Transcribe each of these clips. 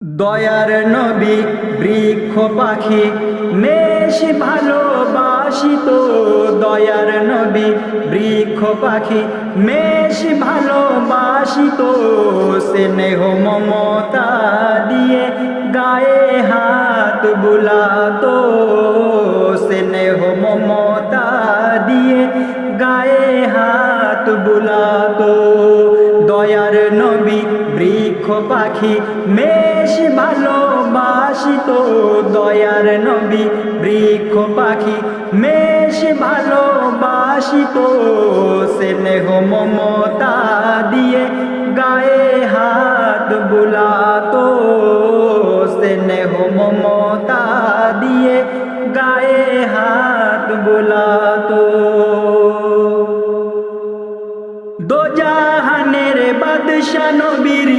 দয়ার নবী বৃক্ষ পাখি মেষ ভালোবাসিত। দয়ার নবী বৃক্ষ পাখি মেষ ভালোবাসিত। স্নেহ মমতা দিয়ে গায়ে হাত বুলাতো। স্নেহ মমতা দিয়ে গায়ে হাত বুলাতো। দয়ার নবী বৃক্ষ পাখি মেষ ভালোবাসিত। দয়ার নবী বৃক্ষ পাখি মেষ ভালোবাসিত। স্নেহ মমতা দিয়ে গায়ে হাত বুলাতো। স্নেহ মমতা দিয়ে গায়ে হাত বুলাতো। দোজাহানের বাদশা নবীর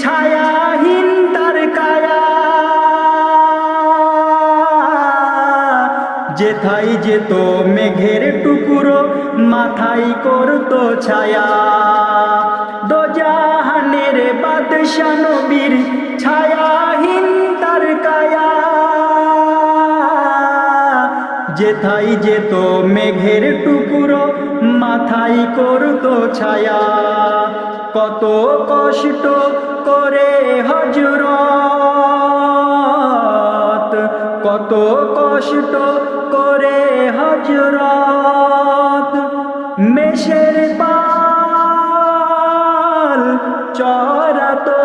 ছায়াহীন তার কায়া। যেথায় যেত মেঘের টুকরো মাথায় করতো ছায়া। দোজাহানের বাদশা নবীর ছায়াহীন তার কায়া। যেথায় যেত মেঘের টুকরো মাথায় করতো ছায়া। কত কষ্ট করে হযরত, কত কষ্ট করে হযরত মেষের পাল চরাতো।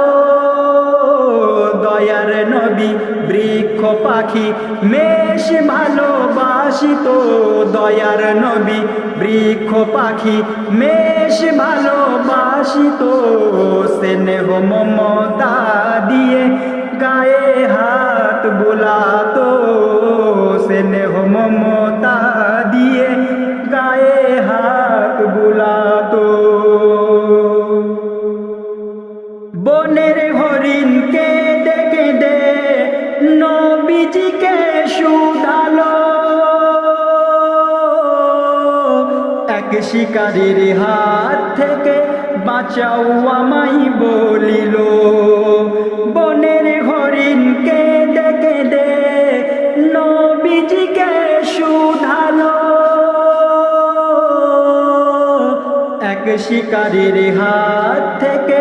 দয়ার নবী বৃক্ষ পাখি মেষ ভালোবাসিত। দয়ার নবী বৃক্ষ পাখি মেষ ভালোবাসিত। স্নেহ মমতা দিয়ে গায়ে হাত বুলাতো। স্নেহ মমতা দিয়ে গায়ে হাত বুলাতো। বনের হরিণ কেঁদে কেঁদে নবীজিকে শুধালো। এক শিকারীর হাত থেকে বাঁচাও আমায় বলিল। বনের হরিণ কেঁদে কেঁদে নবীজিকে শুধালো। এক শিকারীর হাত থেকে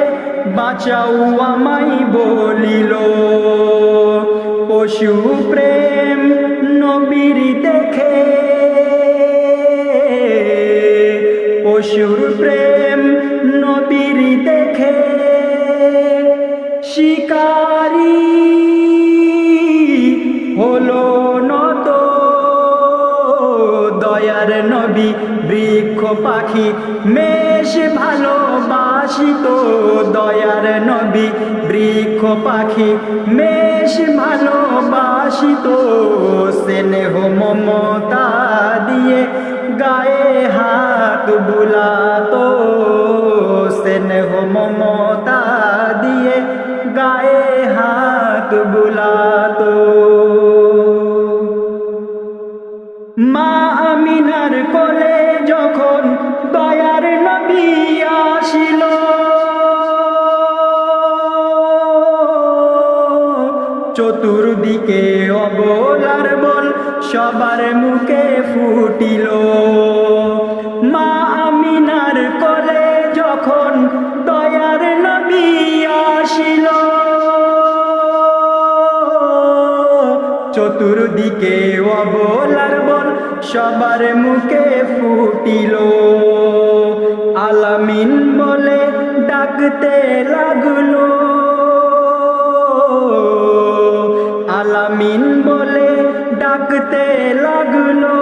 বাঁচাও আমায় বলিল। পশু প্রেম নবীর দেখে, পশুর প্রেম নবীর দেখে শিকারী হলো নত। দয়ার নবী বৃক্ষ পাখি মেষ ভালোবাসিত। দয়ার নবী বৃক্ষ পাখি মেষ ভালোবাসিত। স্নেহ মমতা দিয়ে গায়ে হাত বুলাতো। স্নেহ মমতা দিয়ে গায়ে হাত বুলাতো। মা আমিনার কোলে যখন দয়ার নবী আসিল। চতুর্দিকে অবল আর বল সবার মুখে ফুটিল। মা আমিনার কোলে যখন দয়ার নবী আসিল। চতুর্দিকে অবল আর বল সবার মুখে ফুটিল। আলামিন বলে ডাকতে লাগলো। আলামিন বলে ডাকতে লাগলো।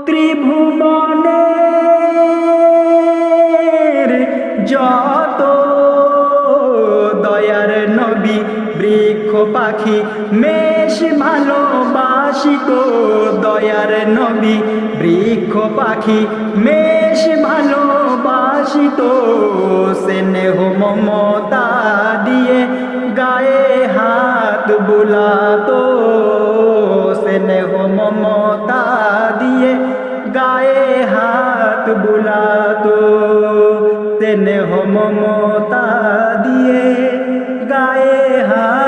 ত্রিভুবনের যত দয়ার নবী বৃক্ষ পাখি মেষ ভালোবাসিত। দয়ার নবী বৃক্ষ পাখি মেষ ভালোবাসিত। স্নেহ মমতা দিয়ে গায়ে হাত বুলাতো। স্নেহ মমতা দিয়ে গায়ে হাত বুলাতো। স্নেহ মমতা দিয়ে গায়ে হাত